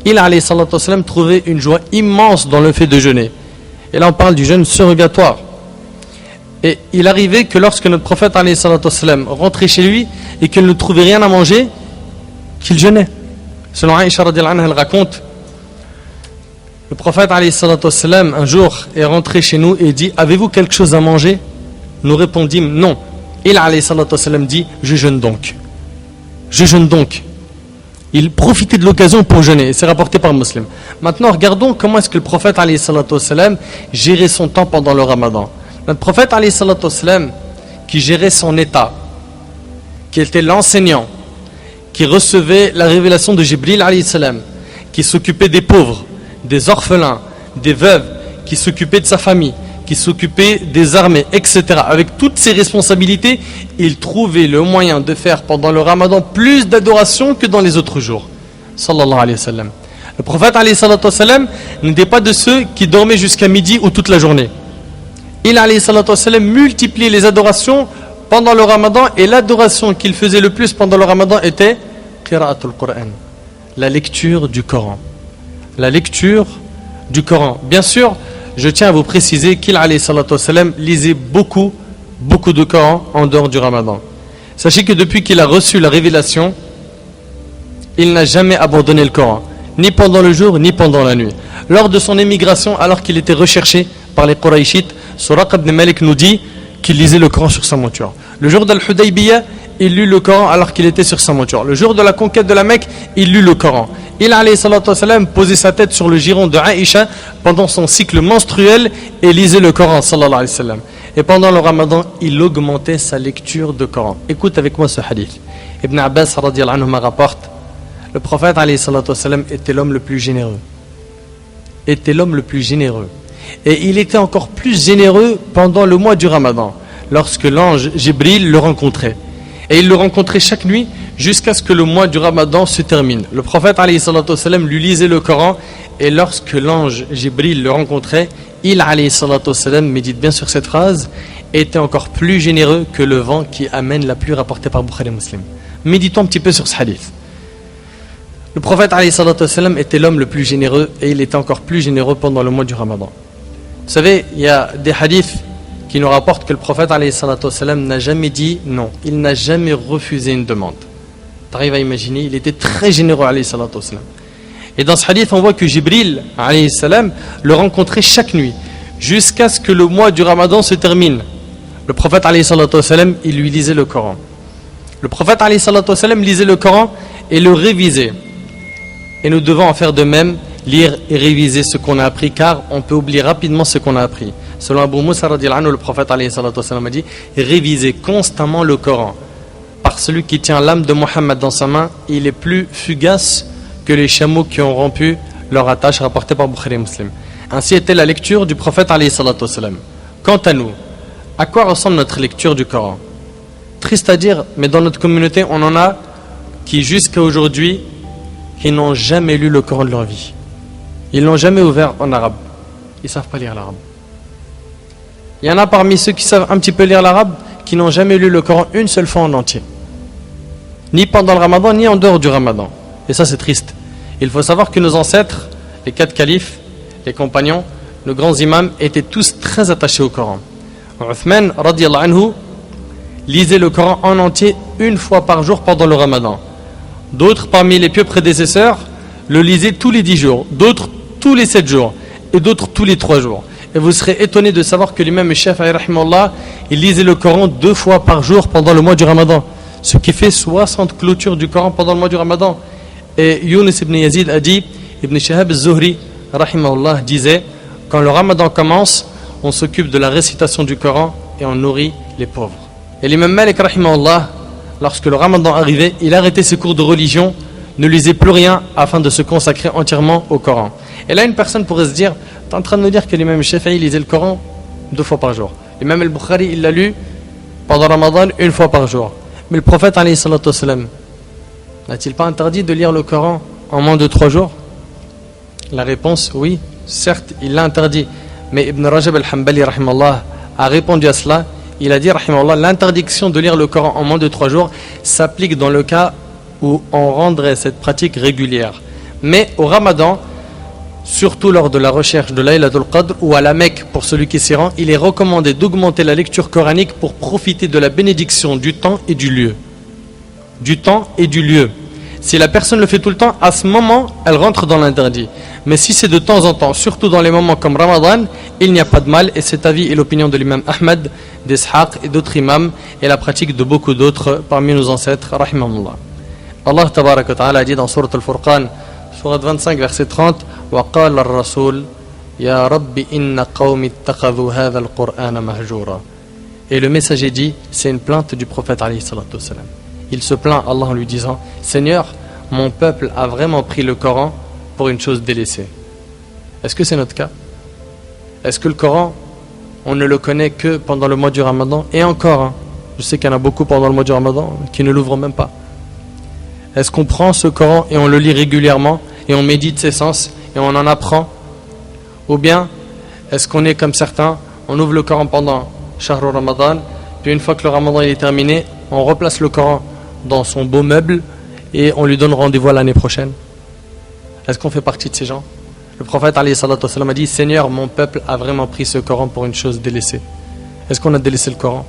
Il alayhi salatu wassalam trouvait une joie immense dans le fait de jeûner. Et là on parle du jeûne surrogatoire. Et il arrivait que lorsque notre prophète alayhi salatu wassalam rentrait chez lui et qu'il ne trouvait rien à manger, qu'il jeûnait. Selon Aïcha radhiyallahu anha, elle raconte, le prophète alayhi salatu wassalam un jour est rentré chez nous et dit: avez-vous quelque chose à manger? Nous répondîmes non. Il alayhi salatu wassalam dit: je jeûne donc. Je jeûne donc. Il profitait de l'occasion pour jeûner. C'est rapporté par Muslim. Maintenant, regardons comment est-ce que le prophète alayhi salatu wassalam gérait son temps pendant le ramadan. Notre prophète alayhi salatu wassalam, qui gérait son état, qui était l'enseignant, qui recevait la révélation de Jibril alayhi salam, qui s'occupait des pauvres, des orphelins, des veuves, qui s'occupait de sa famille, qui s'occupait des armées, etc. Avec toutes ces responsabilités, il trouvait le moyen de faire pendant le ramadan plus d'adoration que dans les autres jours. Sallallahu alayhi wa sallam. Le prophète alayhi salatu wa sallam n'était pas de ceux qui dormaient jusqu'à midi ou toute la journée. Il alayhi salatu wa sallam multipliait les adorations pendant le ramadan, et l'adoration qu'il faisait le plus pendant le ramadan était qira'atul Qur'an, la lecture du Coran. La lecture du Coran. Bien sûr, je tiens à vous préciser qu'il alayhi salatu wassalam lisait beaucoup de Coran en dehors du ramadan. Sachez que depuis qu'il a reçu la révélation, il n'a jamais abandonné le Coran, ni pendant le jour, ni pendant la nuit. Lors de son émigration, alors qu'il était recherché par les Qurayshites, Suraqa ibn Malik nous dit qu'il lisait le Coran sur sa monture. Le jour d'Al-Hudaybiyah, il lut le Coran alors qu'il était sur sa monture. Le jour de la conquête de la Mecque, il lut le Coran. Il alayhi salatu wassalam posait sa tête sur le giron de Aïcha pendant son cycle menstruel et lisait le Coran sallallahu alayhi wa sallam. Et pendant le ramadan, il augmentait sa lecture de Coran. Écoute avec moi ce hadith. Ibn Abbas radhiyallahu anhu rapporte: le prophète alayhi salatu wassalam était l'homme le plus généreux. Était l'homme le plus généreux. Et il était encore plus généreux pendant le mois du ramadan, lorsque l'ange Jibril le rencontrait. Et il le rencontrait chaque nuit jusqu'à ce que le mois du ramadan se termine. Le prophète alayhi salatu wassalam lui lisait le Coran, et lorsque l'ange Jibril le rencontrait, il alayhi salatu wassalam, médite bien sur cette phrase, était encore plus généreux que le vent qui amène la pluie, rapportée par Bukhari Muslim. Méditons un petit peu sur ce hadith. Le prophète alayhi salatu wassalam était l'homme le plus généreux, et il était encore plus généreux pendant le mois du ramadan. Vous savez, il y a des hadiths qui nous rapportent que le prophète alayhi salatu wassalam n'a jamais dit non. Il n'a jamais refusé une demande. Tu arrives à imaginer, il était très généreux alayhi salatu wassalam. Et dans ce hadith, on voit que Jibril alayhi salam le rencontrait chaque nuit, jusqu'à ce que le mois du ramadan se termine. Le prophète alayhi salatu wassalam, il lui lisait le Coran. Le prophète alayhi salatu wassalam lisait le Coran et le révisait. Et nous devons en faire de même, lire et réviser ce qu'on a appris, car on peut oublier rapidement ce qu'on a appris. Selon Abu Musa radhiyallahu anhu, le prophète alayhi salatu wassalam a dit: révisez constamment le Coran, par celui qui tient l'âme de Mohammed dans sa main, il est plus fugace que les chameaux qui ont rompu leur attache, rapporté par Bukhari Muslim. Ainsi était la lecture du prophète alayhi salatu wassalam. Quant à nous, à quoi ressemble notre lecture du Coran? Triste à dire, mais dans notre communauté, on en a qui jusqu'à aujourd'hui, qui n'ont jamais lu le Coran de leur vie. Ils l'ont jamais ouvert en arabe. Ils ne savent pas lire l'arabe. Il y en a parmi ceux qui savent un petit peu lire l'arabe, qui n'ont jamais lu le Coran une seule fois en entier. Ni pendant le ramadan, ni en dehors du ramadan. Et ça, c'est triste. Il faut savoir que nos ancêtres, les 4 califes, les compagnons, nos grands imams, étaient tous très attachés au Coran. Uthman, radhiyallahu anhu, lisait le Coran en entier une fois par jour pendant le ramadan. D'autres, parmi les pieux prédécesseurs, le lisaient tous les 10 jours, d'autres tous les 7 jours, et d'autres tous les 3 jours. Et vous serez étonné de savoir que l'imam Shafi'i rahimahullah, il lisait le Coran 2 fois par jour pendant le mois du ramadan, ce qui fait 60 clôtures du Coran pendant le mois du ramadan. Et Yunus ibn Yazid a dit, Ibn Shihab al-Zuhri rahimahullah disait: quand le ramadan commence, on s'occupe de la récitation du Coran et on nourrit les pauvres. Et l'imam Malik rahimahullah, lorsque le ramadan arrivait, il arrêtait ses cours de religion, ne lisait plus rien afin de se consacrer entièrement au Coran. Et là, une personne pourrait se dire: tu es en train de me dire que l'imam Shafi'i lisait le Coran 2 fois par jour. L'imam al-Bukhari, il l'a lu pendant Ramadan 1 fois par jour. Mais le prophète alayhi salatu wassalam, n'a-t-il pas interdit de lire le Coran en moins de 3 jours? La réponse, oui, certes, il l'a interdit. Mais Ibn Rajab al-Hanbali rahimahullah a répondu à cela. il a dit, rahimahullah, l'interdiction de lire le Coran en moins de 3 jours s'applique dans le cas où on rendrait cette pratique régulière. Mais au Ramadan, surtout lors de la recherche de Laylatul Qadr ou à la Mecque pour celui qui s'y rend, il est recommandé d'augmenter la lecture coranique pour profiter de la bénédiction du temps et du lieu. Du temps et du lieu. Si la personne le fait tout le temps, à ce moment, elle rentre dans l'interdit. Mais si c'est de temps en temps, surtout dans les moments comme Ramadan, il n'y a pas de mal. Et cet avis est l'opinion de l'imam Ahmed, d'Ishaq et d'autres imams, et la pratique de beaucoup d'autres parmi nos ancêtres, rahimahullah. Allah tabaraka wa ta'ala a dit dans Surat Al-Furqan, Surat 25, verset 30, وَقَالَ الرَّسُولُ يَا رَبِّ إِنَّ قَوْمِ اتَّخَذُوا هَذَا الْقُرْآنَ مَهْجُورًا. Et le messager dit, c'est une plainte du prophète alayhi salatu wassalam. Il se plaint Allah en lui disant, Seigneur, mon peuple a vraiment pris le Coran pour une chose délaissée. Est-ce que c'est notre cas? Est-ce que le Coran, on ne le connaît que pendant le mois du Ramadan? Et encore, je sais qu'il y en a beaucoup pendant le mois du Ramadan qui ne l'ouvrent même pas. Est-ce qu'on prend ce Coran et on le lit régulièrement et on médite ses sens et on en apprend? Ou bien, est-ce qu'on est comme certains, on ouvre le Coran pendant Shahr Ramadan, puis une fois que le Ramadan il est terminé, on replace le Coran dans son beau meuble et on lui donne rendez-vous à l'année prochaine? Est-ce qu'on fait partie de ces gens? Le prophète alayhi salatu wassalam a dit, Seigneur, mon peuple a vraiment pris ce Coran pour une chose délaissée. Est-ce qu'on a délaissé le Coran?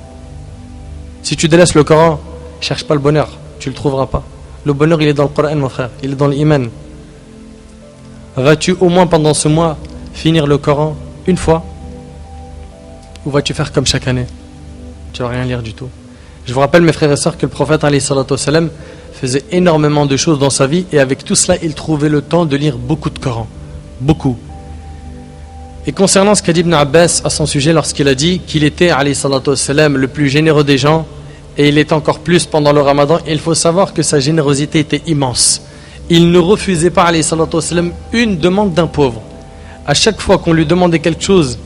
Si tu délaisses le Coran, cherche pas le bonheur, tu le trouveras pas. Le bonheur il est dans le Coran, mon frère, il est dans l'iman. Vas-tu au moins pendant ce mois finir le Coran une fois? Ou vas-tu faire comme chaque année? Tu vas rien lire du tout. Je vous rappelle mes frères et sœurs que le prophète alayhi salatu wassalam faisait énormément de choses dans sa vie et avec tout cela il trouvait le temps de lire beaucoup de Coran. Beaucoup. Et concernant ce qu'a dit Ibn Abbas à son sujet lorsqu'il a dit qu'il était alayhi salatu wassalam le plus généreux des gens et il est encore plus pendant le Ramadan, il faut savoir que sa générosité était immense. Il ne refusait pas alayhi salatu wassalam une demande d'un pauvre. À chaque fois qu'on lui demandait quelque chose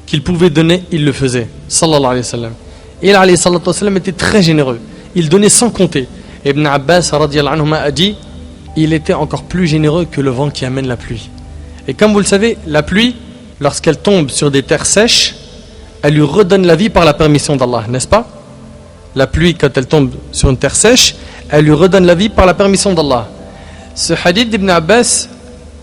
qu'il pouvait donner, il le faisait. Sallallahu alayhi wa sallam. Et il alayhi salatu wassalam était très généreux. Il donnait sans compter. Ibn Abbas radiyallahu anhuma a dit, il était encore plus généreux que le vent qui amène la pluie. Et comme vous le savez, la pluie, lorsqu'elle tombe sur des terres sèches, elle lui redonne la vie par la permission d'Allah, n'est-ce pas? La pluie, quand elle tombe sur une terre sèche, elle lui redonne la vie par la permission d'Allah. Ce hadith d'Ibn Abbas,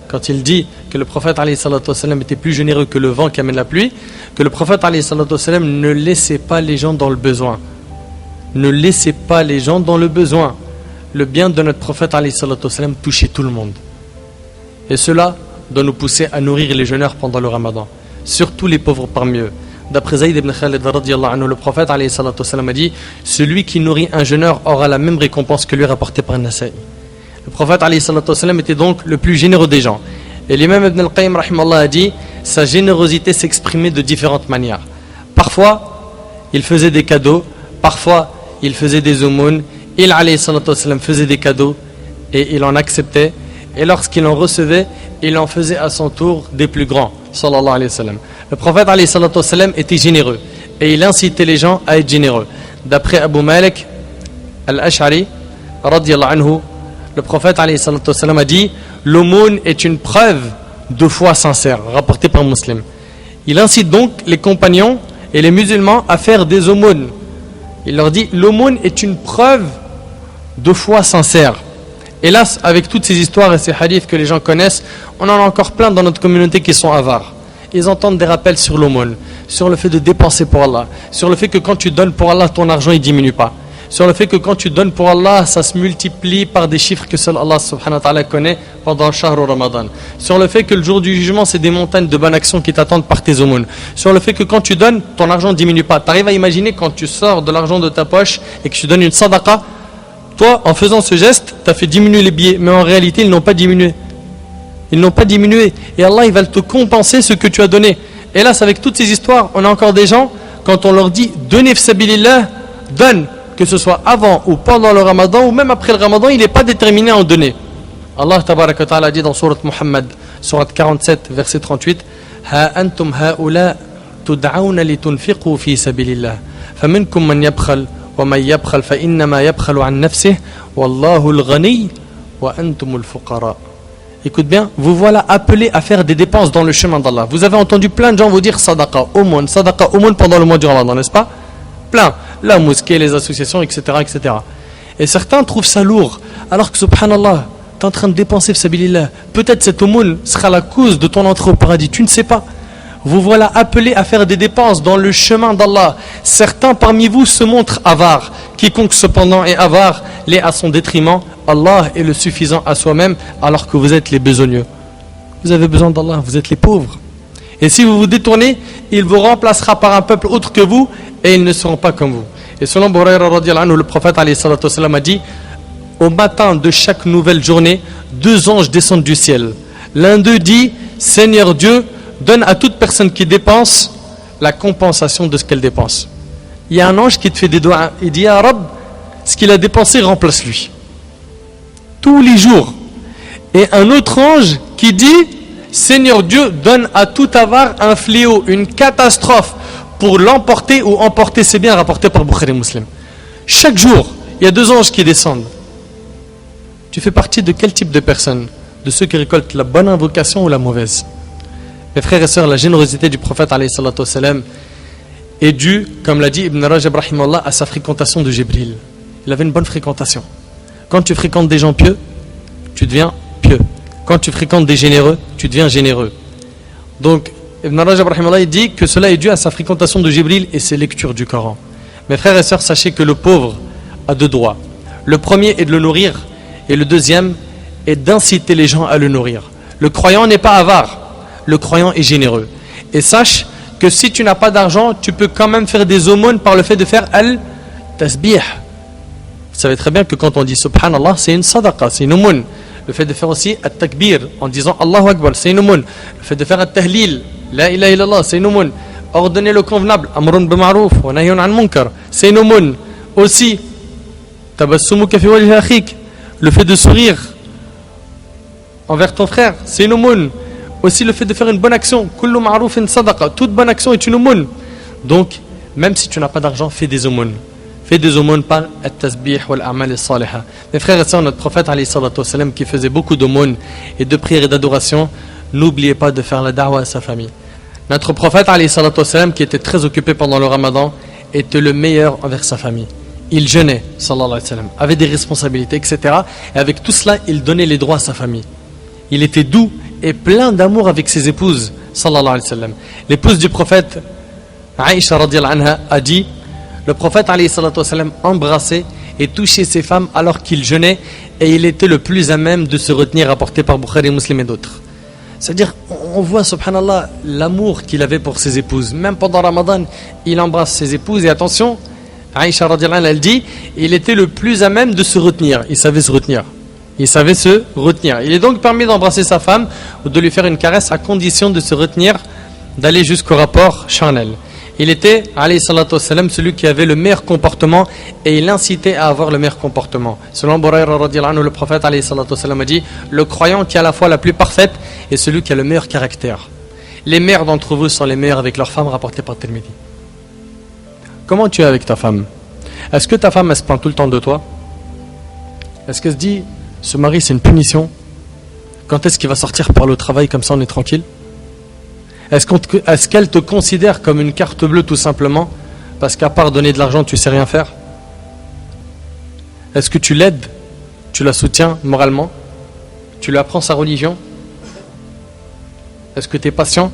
quand il dit que le prophète alayhi salatu wassalam était plus généreux que le vent qui amène la pluie, que le prophète alayhi salatu wassalam ne laissait pas les gens dans le besoin. Ne laissez pas les gens dans le besoin. Le bien de notre prophète alayhi salatu wassalam touchait tout le monde. Et cela doit nous pousser à nourrir les jeûneurs pendant le Ramadan, surtout les pauvres parmi eux. D'après Zayd ibn Khalid radiyallahu anhu, le prophète alayhi salatu wassalam a dit, celui qui nourrit un jeûneur aura la même récompense que lui rapporté par Nasa'i. Le prophète alayhi salatu wassalam était donc le plus généreux des gens. Et l'imam Ibn al-Qayyim rahimallah a dit, sa générosité s'exprimait de différentes manières. Parfois, il faisait des cadeaux, parfois il faisait des aumônes, il alayhi salatu wassalam faisait des cadeaux et il en acceptait, et lorsqu'il en recevait, il en faisait à son tour des plus grands, sallallahu alayhi wa sallam. Le prophète alayhi salatu wassalam était généreux et il incitait les gens à être généreux. D'après Abu Malik al-Ash'ari radiyallahu anhu, le prophète alayhi salatu wassalam a dit, l'aumône est une preuve de foi sincère, rapporté par Muslim. Il incite donc les compagnons et les musulmans à faire des aumônes. Il leur dit, l'aumône est une preuve de foi sincère. Hélas, avec toutes ces histoires et ces hadiths que les gens connaissent, on en a encore plein dans notre communauté qui sont avares. Ils entendent des rappels sur l'aumône, sur le fait de dépenser pour Allah, sur le fait que quand tu donnes pour Allah, ton argent ne diminue pas, sur le fait que quand tu donnes pour Allah, ça se multiplie par des chiffres que seul Allah subhanahu wa ta'ala connaît pendant le Shahr Ramadan, sur le fait que le jour du jugement, c'est des montagnes de bonnes actions qui t'attendent par tes aumônes, sur le fait que quand tu donnes, ton argent ne diminue pas. Tu arrives à imaginer quand tu sors de l'argent de ta poche et que tu donnes une sadaqa, toi, en faisant ce geste, tu as fait diminuer les billets, mais en réalité, ils n'ont pas diminué. Ils n'ont pas diminué. Et Allah, il va te compenser ce que tu as donné. Et là, avec toutes ces histoires, on a encore des gens, quand on leur dit « Donnez fsabilillah », donne, que ce soit avant ou pendant le Ramadan, ou même après le Ramadan, il n'est pas déterminé à en donner. Allah, tabaraka ta'ala, a dit dans Surat Muhammad, Surat 47, verset 38, « Ha antum ha'ula tud'auna li tunfiqu fi sabilillah, faminkum man yabkhal, ومن يبخل فإنما يبخل عن نفسه والله الغني وأنتم الفقراء. Écoute bien, vous voilà appelés à faire des dépenses dans le chemin d'Allah. Vous avez entendu plein de gens vous dire sadaqa, aumône pendant le mois du Ramadan, n'est-ce pas? plein, la mosquée, les associations, etc., etc. Et certains trouvent ça lourd, alors que subhanallah, tu es en train de dépenser fisabilillah. Peut-être cette aumône sera la cause de ton entrée au paradis, tu ne sais pas. Vous voilà appelés à faire des dépenses dans le chemin d'Allah. Certains parmi vous se montrent avares. Quiconque cependant est avare, l'est à son détriment. Allah est le suffisant à soi-même, alors que vous êtes les besogneux. Vous avez besoin d'Allah, vous êtes les pauvres. Et si vous vous détournez, il vous remplacera par un peuple autre que vous, et ils ne seront pas comme vous. Et selon Burayra radiyallahu anhu, le prophète alayhi salatu wassalam a dit, au matin de chaque nouvelle journée, 2 anges descendent du ciel. L'un d'eux dit, Seigneur Dieu, donne à toute personne qui dépense la compensation de ce qu'elle dépense. Il y a un ange qui te fait des doigts, il dit, Ah Rab, ce qu'il a dépensé, remplace-lui. Tous les jours. Et un autre ange qui dit, Seigneur Dieu, donne à tout avare un fléau, une catastrophe, pour l'emporter ou emporter ses biens, rapportés par Bukhari Muslim. Chaque jour, il y a 2 anges qui descendent. Tu fais partie de quel type de personne? De ceux qui récoltent la bonne invocation ou la mauvaise? Mes frères et sœurs, la générosité du prophète alayhi salatu wassalam est due, comme l'a dit Ibn Rajab rahimallah, à sa fréquentation de Jibril. Il avait une bonne fréquentation. Quand tu fréquentes des gens pieux, tu deviens pieux. Quand tu fréquentes des généreux, tu deviens généreux. Donc, Ibn Rajab rahimallah, il dit que cela est dû à sa fréquentation de Jibril et ses lectures du Coran. Mes frères et sœurs, sachez que le pauvre a 2 droits. Le premier est de le nourrir et le deuxième est d'inciter les gens à le nourrir. Le croyant n'est pas avare, le croyant est généreux. Et sache que si tu n'as pas d'argent, tu peux quand même faire des aumônes par le fait de faire al-tasbih. Vous savez très bien que quand on dit subhanallah, c'est une sadaqa, c'est une aumône. Le fait de faire aussi at-takbir en disant Allahu Akbar, c'est une aumône. Le fait de faire at-tahlil, la ilaha illallah, c'est une aumône. Ordonner le convenable, amrun bima'ruf wa nahyun 'an munkar, c'est une aumône. Aussi, tabassumuka fi wajhi akhik, le fait de sourire envers ton frère, c'est une aumône. Aussi le fait de faire une bonne action, kullu ma'rufin sadaqa, toute bonne action est une aumône. Donc, même si tu n'as pas d'argent, fais des aumônes. Fais des aumônes par at-tasbih wal a'mal as-salihah. Mes frères et sœurs, notre prophète alayhi salatu wassalam, qui faisait beaucoup d'aumônes et de prières et d'adoration, n'oubliez pas de faire la da'wa à sa famille. Notre prophète alayhi salatu wassalam, qui était très occupé pendant le ramadan, était le meilleur envers sa famille. Il jeûnait, sallallahu alayhi wa sallam, avait des responsabilités, etc. Et avec tout cela, il donnait les droits à sa famille. Il était doux et plein d'amour avec ses épouses, sallallahu alayhi wa sallam. L'épouse du prophète, Aïcha radiyallahu anha, a dit, le prophète alayhi salatu wa sallam embrassait et touchait ses femmes alors qu'il jeûnait, et il était le plus à même de se retenir, rapporté par Bukhari Muslim et d'autres. C'est-à-dire, on voit, subhanallah, l'amour qu'il avait pour ses épouses. Même pendant Ramadan, il embrasse ses épouses, et attention, Aïcha radiyallahu anha, elle dit, il était le plus à même de se retenir. Il savait se retenir. Il savait se retenir. Il est donc permis d'embrasser sa femme ou de lui faire une caresse à condition de se retenir, d'aller jusqu'au rapport charnel. Il était, alayhi salatu wassalam, celui qui avait le meilleur comportement, et il incitait à avoir le meilleur comportement. Selon Burayra radiyallahu anhu, le prophète alayhi salatu wassalam a dit, le croyant qui a la foi la plus parfaite est celui qui a le meilleur caractère. Les meilleurs d'entre vous sont les meilleurs avec leurs femmes, rapportés par Tirmidhi. Comment tu es avec ta femme? Est-ce que ta femme, elle se plaint tout le temps de toi? Est-ce qu'elle se dit, ce mari c'est une punition? Quand est-ce qu'il va sortir par le travail, comme ça on est tranquille? Est-ce qu'elle te considère comme une carte bleue tout simplement parce qu'à part donner de l'argent tu sais rien faire? Est-ce que tu l'aides? Tu la soutiens moralement? Tu lui apprends sa religion? Est-ce que tu es patient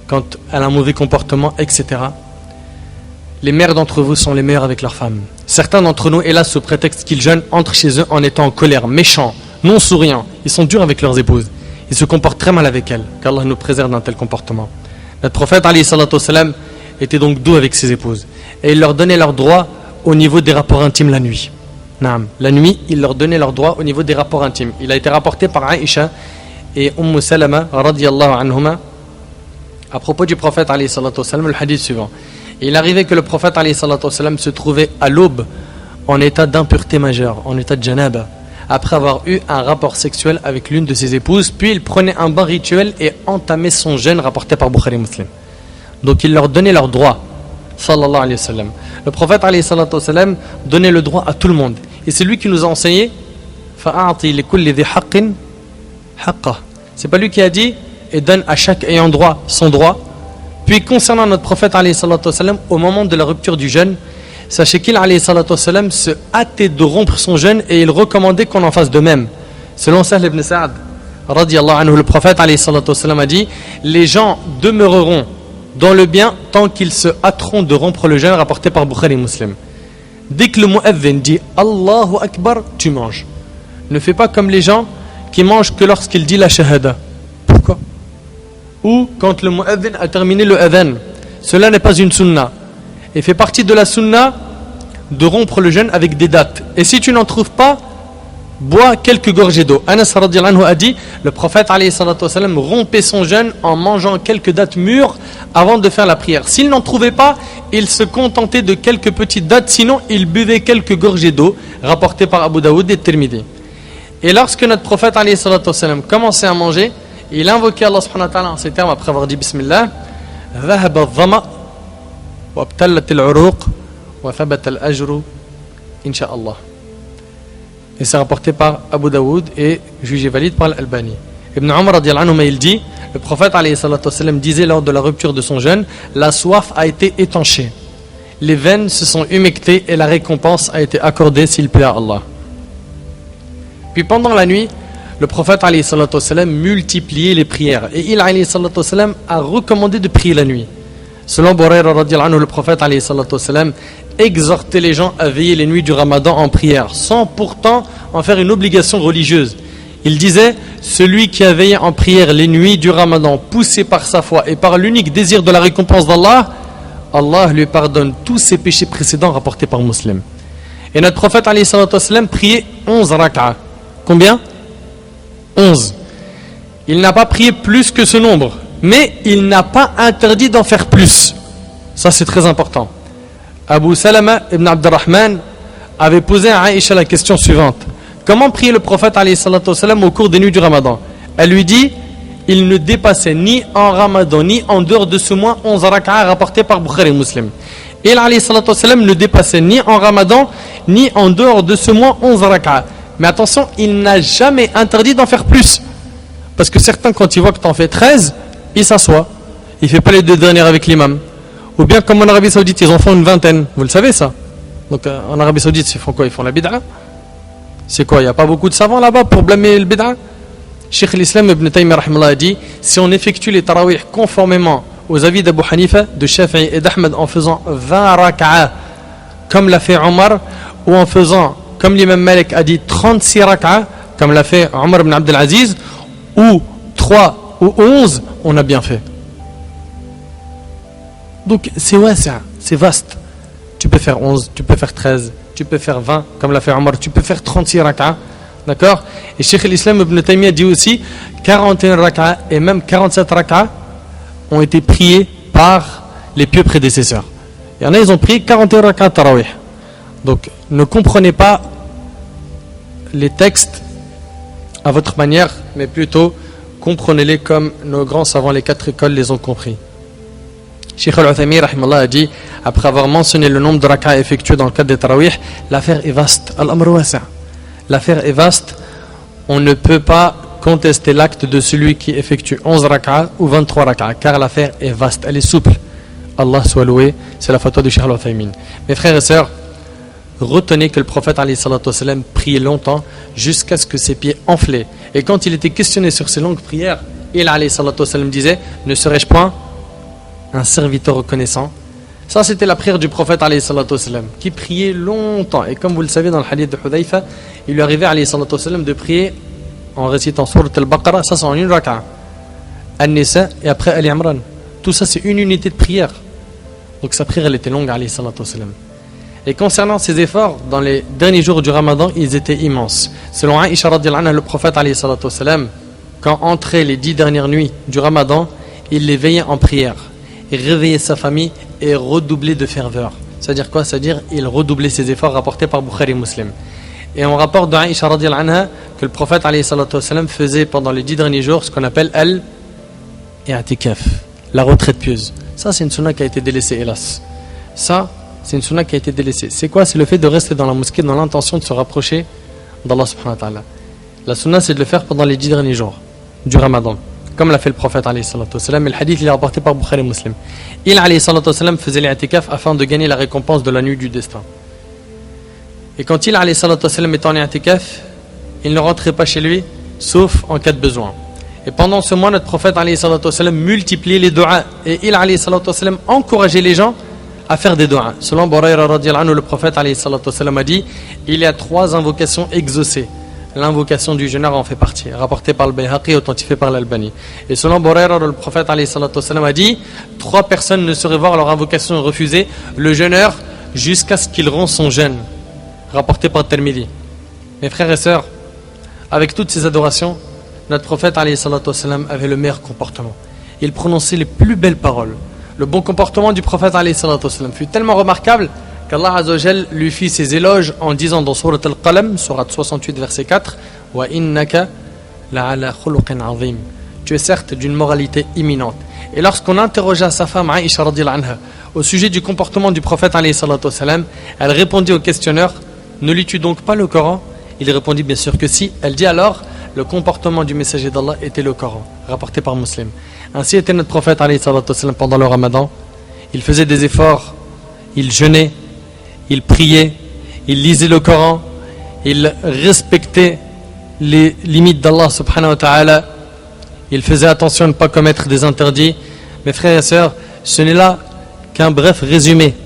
quand elle a un mauvais comportement, etc. Les mères d'entre vous sont les meilleures avec leurs femmes. Certains d'entre nous, hélas, sous prétexte qu'ils jeûnent, entrent chez eux en étant en colère, méchants, non souriants. Ils sont durs avec leurs épouses. Ils se comportent très mal avec elles, qu'Allah nous préserve d'un tel comportement. Notre prophète alayhi salatu wassalam était donc doux avec ses épouses, et il leur donnait leurs droits au niveau des rapports intimes la nuit. Naam. La nuit, il leur donnait leurs droits au niveau des rapports intimes. Il a été rapporté par Aïcha et Salama radiyallahu anhuma à propos du prophète alayhi salatu wassalam, le hadith suivant. Et il arrivait que le prophète alayhi salatu wassalam se trouvait à l'aube en état d'impureté majeure, en état de janaba, après avoir eu un rapport sexuel avec l'une de ses épouses, puis il prenait un bain rituel et entamait son jeûne, rapporté par Bukhari Muslim. Donc il leur donnait leurs droits, sallallahu alayhi wa sallam. Le prophète alayhi salatu wa sallam donnait le droit à tout le monde, et c'est lui qui nous a enseigné fa'ati li kulli dhi haqqin haqqah. C'est pas lui qui a dit et donne à chaque ayant droit son droit, Puis concernant notre prophète alayhi salatu wassalam, au moment de la rupture du jeûne, sachez qu'il alayhi salatu wassalam se hâtait de rompre son jeûne et il recommandait qu'on en fasse de même. Selon Sahl ibn Sa'ad radiyallahu anhu, le prophète alayhi salatu wassalam a dit: les gens demeureront dans le bien tant qu'ils se hâteront de rompre le jeûne, rapporté par Bukhari et Muslim. Dès que le mu'adhin dit Allahu Akbar, tu manges. Ne fais pas comme les gens qui mangent que lorsqu'il dit la shahada. Pourquoi? Ou quand le mu'adhin a terminé le adhan. Cela n'est pas une sunna. Et fait partie de la sunna de rompre le jeûne avec des dates. Et si tu n'en trouves pas, bois quelques gorgées d'eau. Anas radiyallahu anhu a dit: le prophète alayhi salatu wassalam rompait son jeûne en mangeant quelques dattes mûres avant de faire la prière. S'il n'en trouvait pas, il se contentait de quelques petites dattes, sinon il buvait quelques gorgées d'eau, rapporté par Abu Daoud et Tirmidhi. Et lorsque notre prophète alayhi salatu wassalam commençait à manger, il invoquait Allah subhanahu wa ta'ala en ces termes après avoir dit Bismillah: ذهب الظمأ وابتلت العروق وثبت الأجر إن شاء الله. Et c'est rapporté par Abu Daoud et jugé valide par l'Albani. Ibn Umar radiyallahu anhu, il dit: le prophète alayhi salatu wassalam disait lors de la rupture de son jeûne, la soif a été étanchée, les veines se sont humectées et la récompense a été accordée s'il plaît à Allah. Puis pendant la nuit, le prophète alayhi salatu wassalam multipliait les prières et il alayhi salatu wassalam a recommandé de prier la nuit. Selon Burayra radiyallahu anhu, le prophète alayhi salatu wassalam exhorter les gens à veiller les nuits du Ramadan en prière, sans pourtant en faire une obligation religieuse. Il disait: celui qui a veillé en prière les nuits du Ramadan, poussé par sa foi et par l'unique désir de la récompense d'Allah, Allah lui pardonne tous ses péchés précédents, rapportés par Muslim. Et notre prophète alayhi salatu wassalam priait 11 rak'a. Combien? 11. Il n'a pas prié plus que ce nombre, mais il n'a pas interdit d'en faire plus. Ça, c'est très important. Abu Salama ibn Abdurrahman avait posé à Aïcha la question suivante: comment priait le prophète alayhi salatu wassalam au cours des nuits du Ramadan? Elle lui dit: il ne dépassait ni en Ramadan ni en dehors de ce mois 11 rak'a, rapporté par Bukhari et Muslim. Et alayhi salatu wassalam ne dépassait ni en Ramadan ni en dehors de ce mois 11 rak'a. Mais attention, il n'a jamais interdit d'en faire plus. Parce que certains, quand ils voient que tu en fais 13, ils s'assoient. Il ne fait pas les 2 dernières avec l'imam. Ou bien comme en Arabie Saoudite, ils en font une vingtaine. Vous le savez ça? Donc en Arabie Saoudite, ils font quoi? Ils font la bid'a. C'est quoi? Il n'y a pas beaucoup de savants là-bas pour blâmer le bid'a? Cheikh l'Islam Ibn Taymiyyah rahimahullah a dit: si on effectue les tarawih conformément aux avis d'Abu Hanifa, de Shafi'i et d'Ahmed en faisant 20 rak'a comme l'a fait Omar, ou en faisant comme l'imam Malik a dit 36 rak'a comme l'a fait Omar ibn Abdel Aziz, ou 3 ou 11, on a bien fait. Donc c'est wasi'a, c'est vaste. Tu peux faire 11, tu peux faire 13, tu peux faire 20 comme l'a fait Omar, tu peux faire 36 rak'a. D'accord? Et Cheikh l'Islam Ibn Taymiyyah dit aussi 41 rak'a et même 47 rak'a ont été priés par les pieux prédécesseurs. Il y en a, ils ont prié 41 rak'a tarawih. Donc ne comprenez pas les textes à votre manière, mais plutôt comprenez-les comme nos grands savants, les 4 écoles, les ont compris. Cheikh Al-Uthaymi rahimahullah a dit, après avoir mentionné le nombre de rak'a effectués dans le cadre des tarawih, l'affaire est vaste. Al-amr wasi'. L'affaire est vaste. On ne peut pas contester l'acte de celui qui effectue 11 rak'a ou 23 rak'a, car l'affaire est vaste, elle est souple. Allah soit loué, c'est la fatwa du Cheikh Al-Uthaymin. Mes frères et sœurs, retenez que le prophète alayhi salatu wassalam priait longtemps jusqu'à ce que ses pieds enflaient. Et quand il était questionné sur ces longues prières, il alayhi salatu wassalam disait: ne serais-je point un serviteur reconnaissant? Ça, c'était la prière du prophète alayhi salatu wassalam, qui priait longtemps. Et comme vous le savez, dans le hadith de Hudayfa, il lui arrivait alayhi salatu wassalam de prier en récitant Surat al-Baqarah, ça c'est en une rak'a, An-Nisa et après Ali Imran. Tout ça c'est une unité de prière. Donc sa prière elle était longue alayhi salatu wassalam. Et concernant ses efforts, dans les derniers jours du Ramadan, ils étaient immenses. Selon Aïcha radhiyallahu anha, le prophète alayhi salatu wassalam, quand entraient les 10 dernières nuits du Ramadan, il les veillait en prière, et réveillait sa famille et redoublait de ferveur. C'est-à-dire quoi? C'est-à-dire il redoublait ses efforts, rapportés par Bukhari et Muslim. Et on rapporte de Aïcha radhiyallahu anha que le prophète alayhi salatu wassalam faisait pendant les 10 derniers jours ce qu'on appelle al-i'tikaf, la retraite pieuse. Ça c'est une sunna qui a été délaissée, hélas. Ça c'est une sunna qui a été délaissée. C'est quoi? C'est le fait de rester dans la mosquée dans l'intention de se rapprocher d'Allah subhanahu wa ta'ala. La sunna c'est de le faire pendant les 10 derniers jours du Ramadan. comme l'a fait le prophète alayhi salatu wassalam. Et le hadith il est rapporté par Bukhari Muslim. Il alayhi salatu wassalam faisait l'i'tikaf afin de gagner la récompense de la nuit du destin. Et quand il alayhi salatu wassalam était en i'tikaf, il ne rentrait pas chez lui sauf en cas de besoin. Et pendant ce mois, notre prophète alayhi salatu wassalam multipliait les du'as. Et il alayhi salatu wassalam encourageait les gens à faire des du'as. Selon Burayra radiyallahu anhu, le prophète alayhi salatu wassalam a dit: il y a 3 invocations exaucées. L'invocation du jeûneur en fait partie, rapportée par le Bayhaqi, authentifiée par l'Albani. Et selon Burayra, le prophète alayhi salatu wassalam a dit: 3 personnes ne sauraient voir leur invocation refusée, le jeûneur jusqu'à ce qu'il rompt son jeûne, rapporté par Tirmidhi. Mes frères et sœurs, avec toutes ces adorations, notre prophète alayhi salatu wassalam avait le meilleur comportement. Il prononçait les plus belles paroles. Le bon comportement du prophète alayhi salatu wassalam fut tellement remarquable qu'Allah Azza wa Jal lui fit ses éloges en disant dans Surat Al-Qalam, Surat 68 verset 4: Wa innaka la'ala khuluqin azim. Tu es certes d'une moralité imminente. Et lorsqu'on interrogea sa femme Aïcha radhiyallahu anha au sujet du comportement du prophète alayhi salatu wassalam, elle répondit au questionneur: ne lis-tu donc pas le Coran? Il répondit bien sûr que si. Elle dit alors: le comportement du messager d'Allah était le Coran, rapporté par Muslim. Ainsi était notre prophète alayhi salatu wassalam pendant le Ramadan. Il faisait des efforts, il jeûnait, il priait, il lisait le Coran, il respectait les limites d'Allah subhanahu wa ta'ala, il faisait attention à ne pas commettre des interdits. Mes frères et sœurs, ce n'est là qu'un bref résumé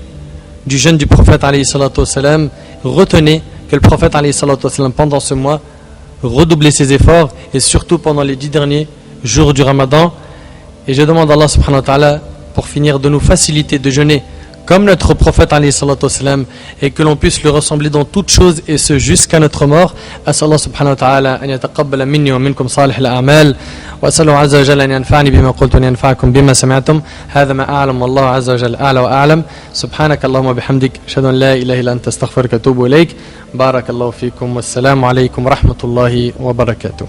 du jeûne du prophète alayhi salatu wassalam. Retenez que le prophète alayhi salatu wassalam pendant ce mois redoublait ses efforts, et surtout pendant les 10 derniers jours du Ramadan. Et je demande à Allah subhanahu wa ta'ala pour finir de nous faciliter de jeûner comme notre prophète alayhi salatu wassalam, et que l'on puisse lui ressembler dans toutes choses, et ce jusqu'à notre mort. As'al Allah subhanahu wa ta'ala an yataqabbala minni wa minkum salih al-a'mal, wa as'alu azza wa jalla an yanfa'ani bima qultu wa an yanfa'akum bima sami'tum. Hadha ma a'lam, wallahu azza wa jalla a'la wa a'lam. Subhanaka Allahumma bihamdik, ashhadu an la ilaha illa anta astaghfiruka wa atubu ilayk. Barakallahu fikum, wassalamu alaykum wa rahmatullahi wa barakatuh.